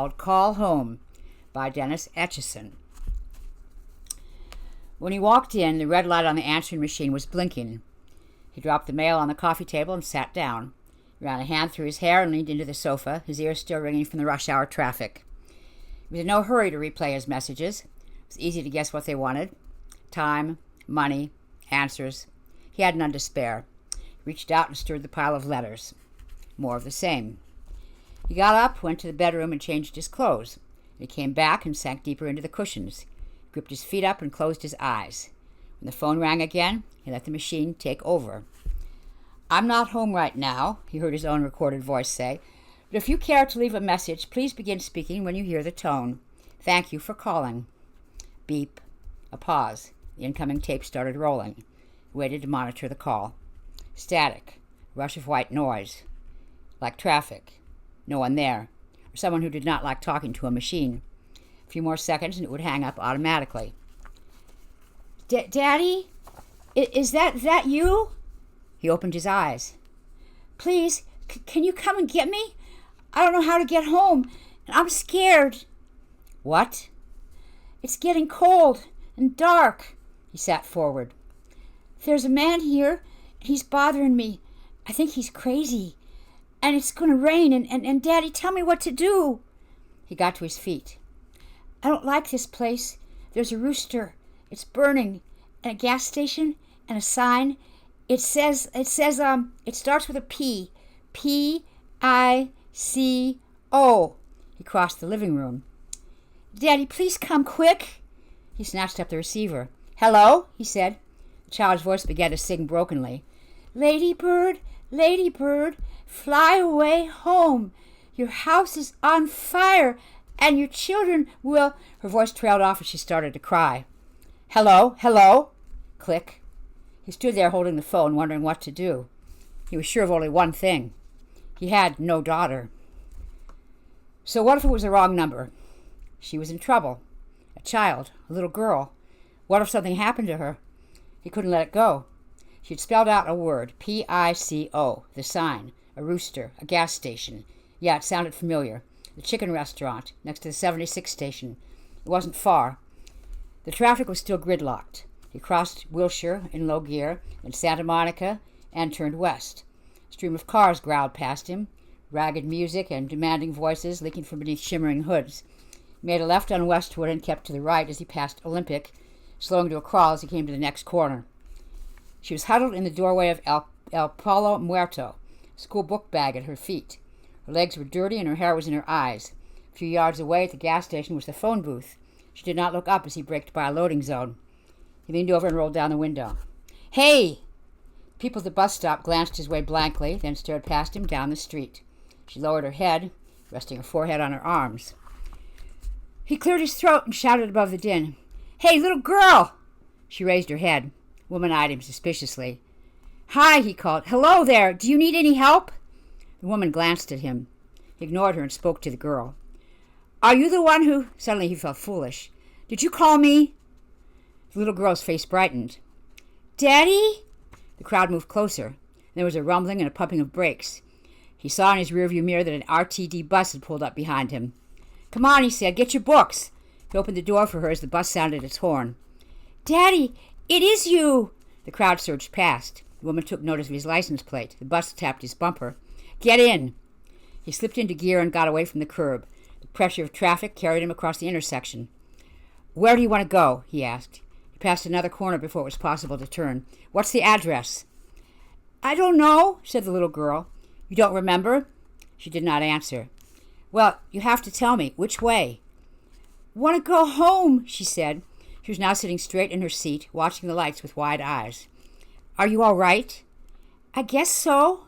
called Call Home by Dennis Etchison. When he walked in, the red light on the answering machine was blinking. He dropped the mail on the coffee table and sat down. He ran a hand through his hair and leaned into the sofa, his ears still ringing from the rush hour traffic. He was in no hurry to replay his messages. It was easy to guess what they wanted. Time, money, answers. He had none to spare. He reached out and stirred the pile of letters. More of the same. He got up, went to the bedroom, and changed his clothes. He came back and sank deeper into the cushions. He gripped his feet up and closed his eyes. When the phone rang again, he let the machine take over. "I'm not home right now," he heard his own recorded voice say. "But if you care to leave a message, please begin speaking when you hear the tone. Thank you for calling." Beep. A pause. The incoming tape started rolling. He waited to monitor the call. Static. Rush of white noise. Like traffic. No one there. Or someone who did not like talking to a machine. A few more seconds and it would hang up automatically. "Daddy? Is that you?" He opened his eyes. "Please, can you come and get me? I don't know how to get home, and I'm scared." "What?" "It's getting cold and dark." He sat forward. "There's a man here, and he's bothering me. I think he's crazy. And it's going to rain, and Daddy, tell me what to do." He got to his feet. "I don't like this place. There's a rooster. It's burning, and a gas station, and a sign. It says, it starts with a P. P-I-C-O. He crossed the living room. "Daddy, please come quick." He snatched up the receiver. "Hello," he said. The child's voice began to sing brokenly. "Ladybird, ladybird, fly away home. Your house is on fire, and your children will—" Her voice trailed off as she started to cry. "Hello, hello." Click. He stood there holding the phone, wondering what to do. He was sure of only one thing. He had no daughter. So what if it was the wrong number? She was in trouble. A child, a little girl. What if something happened to her? He couldn't let it go. She had spelled out a word, P-I-C-O, the sign, a rooster, a gas station. Yeah, it sounded familiar. The chicken restaurant, next to the 76 station. It wasn't far. The traffic was still gridlocked. He crossed Wilshire in low gear, then Santa Monica, and turned west. A stream of cars growled past him, ragged music and demanding voices leaking from beneath shimmering hoods. He made a left on Westwood and kept to the right as he passed Olympic, slowing to a crawl as he came to the next corner. She was huddled in the doorway of El Palo Muerto, a school book bag at her feet. Her legs were dirty and her hair was in her eyes. A few yards away at the gas station was the phone booth. She did not look up as he braked by a loading zone. He leaned over and rolled down the window. "Hey!" People at the bus stop glanced his way blankly, then stared past him down the street. She lowered her head, resting her forehead on her arms. He cleared his throat and shouted above the din. "Hey, little girl!" She raised her head. The woman eyed him suspiciously. "Hi," he called. "Hello there. Do you need any help?" The woman glanced at him. He ignored her and spoke to the girl. "Are you the one who—" Suddenly he felt foolish. "Did you call me?" The little girl's face brightened. "Daddy?" The crowd moved closer. There was a rumbling and a pumping of brakes. He saw in his rearview mirror that an RTD bus had pulled up behind him. "Come on," he said. "Get your books." He opened the door for her as the bus sounded its horn. "Daddy, it is you!" The crowd surged past. The woman took notice of his license plate. The bus tapped his bumper. "Get in." He slipped into gear and got away from the curb. The pressure of traffic carried him across the intersection. "Where do you want to go?" he asked. He passed another corner before it was possible to turn. "What's the address?" "I don't know," said the little girl. "You don't remember?" She did not answer. "Well, you have to tell me. Which way?" "Want to go home," she said. She was now sitting straight in her seat, watching the lights with wide eyes. "Are you all right?" "I guess so."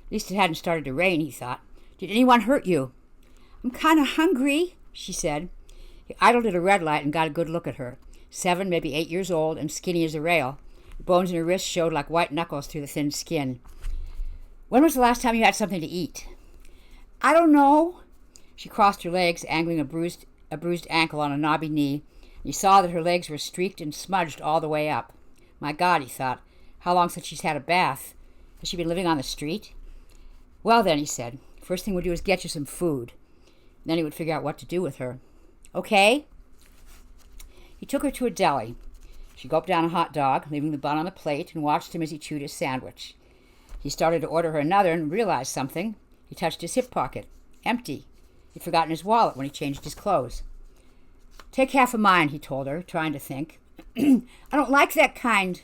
At least it hadn't started to rain, he thought. "Did anyone hurt you?" "I'm kind of hungry," she said. He idled at a red light and got a good look at her. 7, maybe 8 years old, and skinny as a rail. The bones in her wrists showed like white knuckles through the thin skin. "When was the last time you had something to eat?" "I don't know." She crossed her legs, angling a bruised ankle on a knobby knee, and he saw that her legs were streaked and smudged all the way up. My God, he thought, how long since she's had a bath? Has she been living on the street? "Well then," he said, "first thing we'll do is get you some food." Then he would figure out what to do with her. Okay? He took her to a deli. She gulped down a hot dog, leaving the bun on the plate, and watched him as he chewed his sandwich. He started to order her another and realized something. He touched his hip pocket. Empty. He'd forgotten his wallet when he changed his clothes. Take half of mine, he told her, trying to think. I don't like that kind.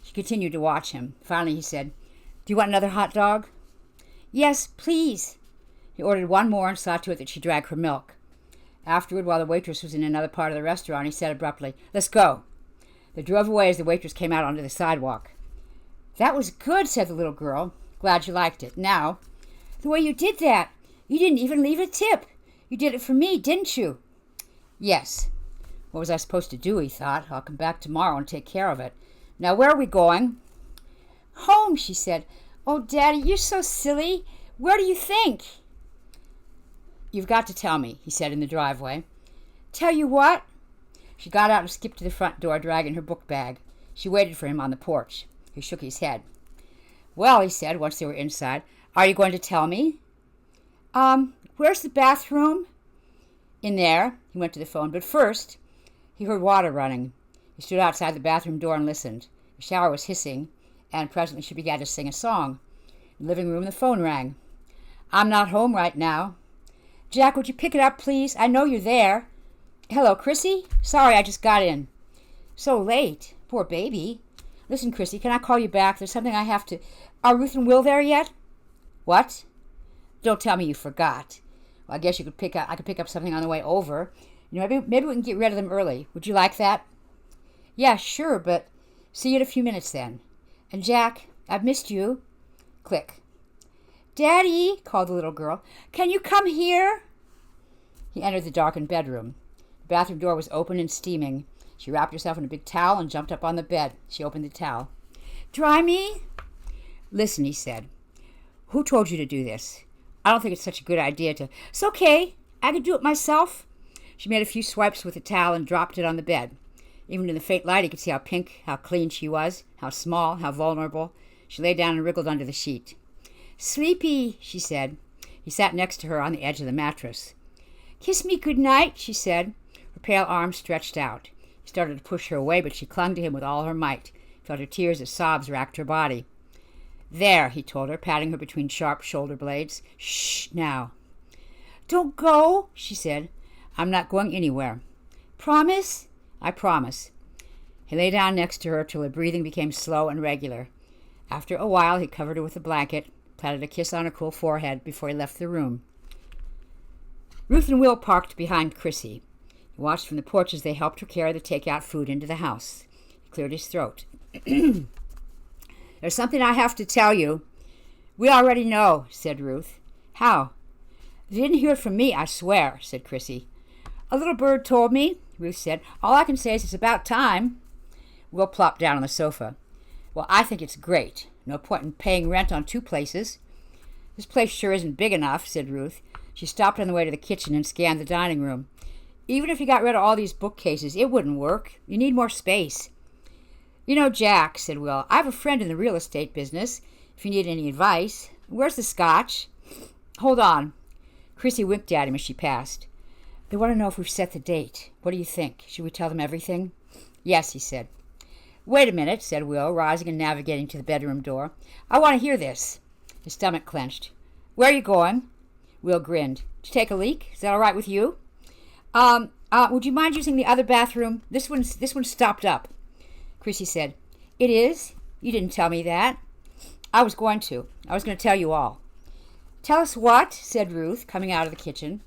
She continued to watch him. Finally, he said, Do you want another hot dog? Yes, please. He ordered one more and saw to it that she drank her milk. Afterward, while the waitress was in another part of the restaurant, he said abruptly, Let's go. They drove away as the waitress came out onto the sidewalk. That was good, said the little girl. Glad you liked it. Now, the way you did that, you didn't even leave a tip. You did it for me, didn't you? Yes. What was I supposed to do, he thought. I'll come back tomorrow and take care of it. Now, where are we going? Home, she said. Oh, Daddy, you're so silly. Where do you think? You've got to tell me, he said in the driveway. Tell you what? She got out and skipped to the front door, dragging her book bag. She waited for him on the porch. He shook his head. Well, he said, once they were inside, are you going to tell me? Where's the bathroom? In there. He went to the phone, but first, he heard water running. He stood outside the bathroom door and listened. The shower was hissing, and presently she began to sing a song. In the living room, the phone rang. I'm not home right now. Jack, would you pick it up, please? I know you're there. Hello, Chrissy? Sorry, I just got in. So late. Poor baby. Listen, Chrissy, can I call you back? There's something I have to... Are Ruth and Will there yet? What? Don't tell me you forgot. Well, I guess I could pick up something on the way over. You know, maybe we can get rid of them early. Would you like that? Yeah, sure, but see you in a few minutes then. And Jack, I've missed you. Click. Daddy, called the little girl, can you come here? He entered the darkened bedroom. The bathroom door was open and steaming. She wrapped herself in a big towel and jumped up on the bed. She opened the towel. Dry me? Listen, he said. Who told you to do this? I don't think it's such a good idea to... It's okay. I can do it myself. She made a few swipes with the towel and dropped it on the bed. Even in the faint light, he could see how pink, how clean she was, how small, how vulnerable. She lay down and wriggled under the sheet. Sleepy, she said. He sat next to her on the edge of the mattress. Kiss me good night, she said. Her pale arms stretched out. He started to push her away, but she clung to him with all her might. He felt her tears as sobs racked her body. There, he told her, patting her between sharp shoulder blades. Shh, now. Don't go, she said. I'm not going anywhere. Promise? I promise. He lay down next to her till her breathing became slow and regular. After a while, he covered her with a blanket, planted a kiss on her cool forehead before he left the room. Ruth and Will parked behind Chrissy. He watched from the porch as they helped her carry the takeout food into the house. He cleared his throat. There's something I have to tell you. We already know, said Ruth. How? You didn't hear it from me, I swear, said Chrissy. A little bird told me, Ruth said. All I can say is it's about time. Will plopped down on the sofa. Well, I think it's great. No point in paying rent on two places. This place sure isn't big enough, said Ruth. She stopped on the way to the kitchen and scanned the dining room. Even if you got rid of all these bookcases, it wouldn't work. You need more space. You know, Jack, said Will, I have a friend in the real estate business, if you need any advice. Where's the scotch? Hold on. Chrissy winked at him as she passed. They want to know if we've set the date. What do you think? Should we tell them everything? Yes, he said. Wait a minute, said Will, rising and navigating to the bedroom door. I want to hear this. His stomach clenched. Where are you going? Will grinned. To take a leak? Is that all right with you? Would you mind using the other bathroom? This one's stopped up. Chrissy said, It is? You didn't tell me that. I was going to tell you all. Tell us what? Said Ruth, coming out of the kitchen.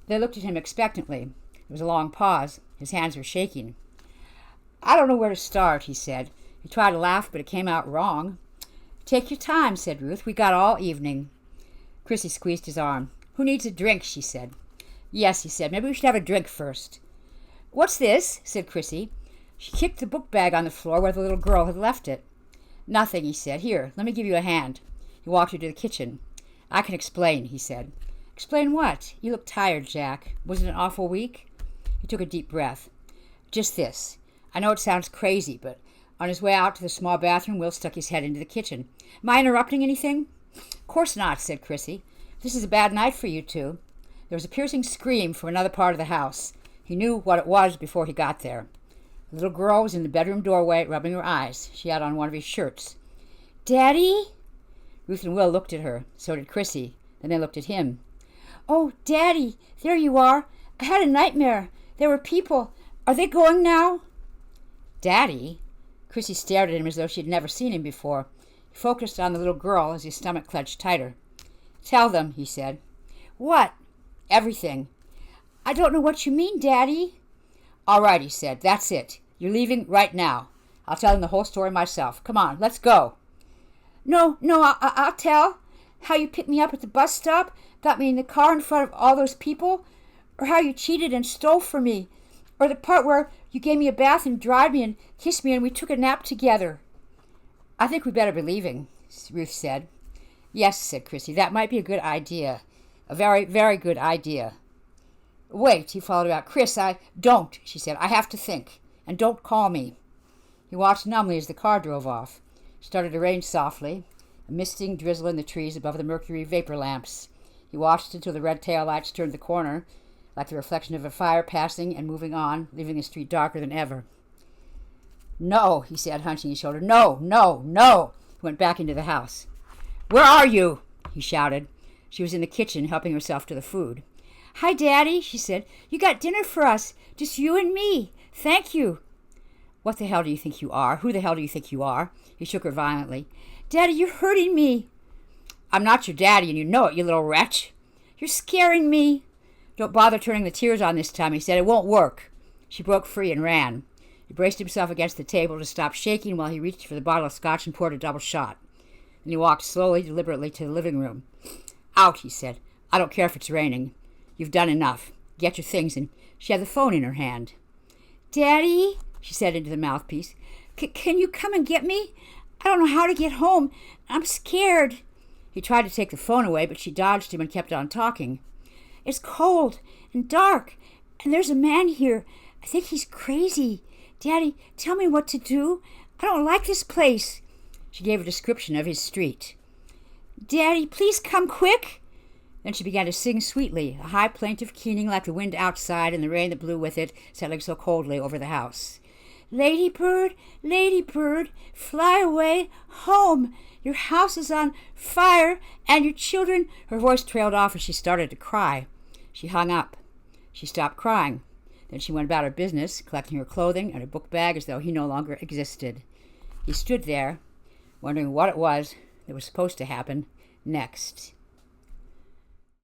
They looked at him expectantly. There was a long pause. His hands were shaking. I don't know where to start, he said. He tried to laugh, but it came out wrong. Take your time, said Ruth. We got all evening. Chrissy squeezed his arm. Who needs a drink, she said. Yes, he said. Maybe we should have a drink first. What's this? Said Chrissy. She kicked the book bag on the floor where the little girl had left it. Nothing, he said. Here, let me give you a hand. He walked her to the kitchen. I can explain, he said. Explain what? You look tired, Jack. Was it an awful week? He took a deep breath. Just this. I know it sounds crazy, but on his way out to the small bathroom, Will stuck his head into the kitchen. Am I interrupting anything? Of course not, said Chrissy. This is a bad night for you two. There was a piercing scream from another part of the house. He knew what it was before he got there. The little girl was in the bedroom doorway, rubbing her eyes. She had on one of his shirts. "Daddy?" Ruth and Will looked at her. So did Chrissy. Then they looked at him. "Oh, Daddy, there you are. I had a nightmare. There were people. Are they going now?" "Daddy?" Chrissy stared at him as though she had never seen him before. He focused on the little girl as his stomach clenched tighter. "Tell them," he said. "What?" "Everything." "I don't know what you mean, Daddy." "All right," he said. "That's it. You're leaving right now. I'll tell them the whole story myself. Come on, let's go." No, I'll tell. How you picked me up at the bus stop, got me in the car in front of all those people, or how you cheated and stole from me, or the part where you gave me a bath and dried me and kissed me and we took a nap together." "I think we better be leaving," Ruth said. "Yes," said Chrissy, "that might be a good idea. A very, very good idea." "Wait," he followed her out. "Chris, don't," she said. "I have to think. And don't call me." He watched numbly as the car drove off. It started to rain softly, a misting drizzle in the trees above the mercury vapor lamps. He watched until the red taillights turned the corner, like the reflection of a fire passing and moving on, leaving the street darker than ever. "No," he said, hunching his shoulder. "No, no, no." He went back into the house. "Where are you?" he shouted. She was in the kitchen, helping herself to the food. "Hi, Daddy," she said. "You got dinner for us. Just you and me. Thank you." "What the hell do you think you are? Who the hell do you think you are?" He shook her violently. "Daddy, you're hurting me." "I'm not your daddy, and you know it, you little wretch." "You're scaring me." "Don't bother turning the tears on this time," he said. "It won't work." She broke free and ran. He braced himself against the table to stop shaking while he reached for the bottle of scotch and poured a double shot. Then he walked slowly, deliberately to the living room. "Out," he said. "I don't care if it's raining. You've done enough. Get your things." And she had the phone in her hand. "Daddy," she said into the mouthpiece, can you come and get me? I don't know how to get home. I'm scared." He tried to take the phone away, but she dodged him and kept on talking. "It's cold and dark, and there's a man here. I think he's crazy. Daddy, tell me what to do. I don't like this place." She gave a description of his street. "Daddy, please come quick." Then she began to sing sweetly, a high plaintive keening like the wind outside and the rain that blew with it, settling so coldly over the house. "Ladybird, ladybird, fly away home. Your house is on fire, and your children—" Her voice trailed off as she started to cry. She hung up. She stopped crying. Then she went about her business, collecting her clothing and her book bag as though he no longer existed. He stood there, wondering what it was that was supposed to happen next.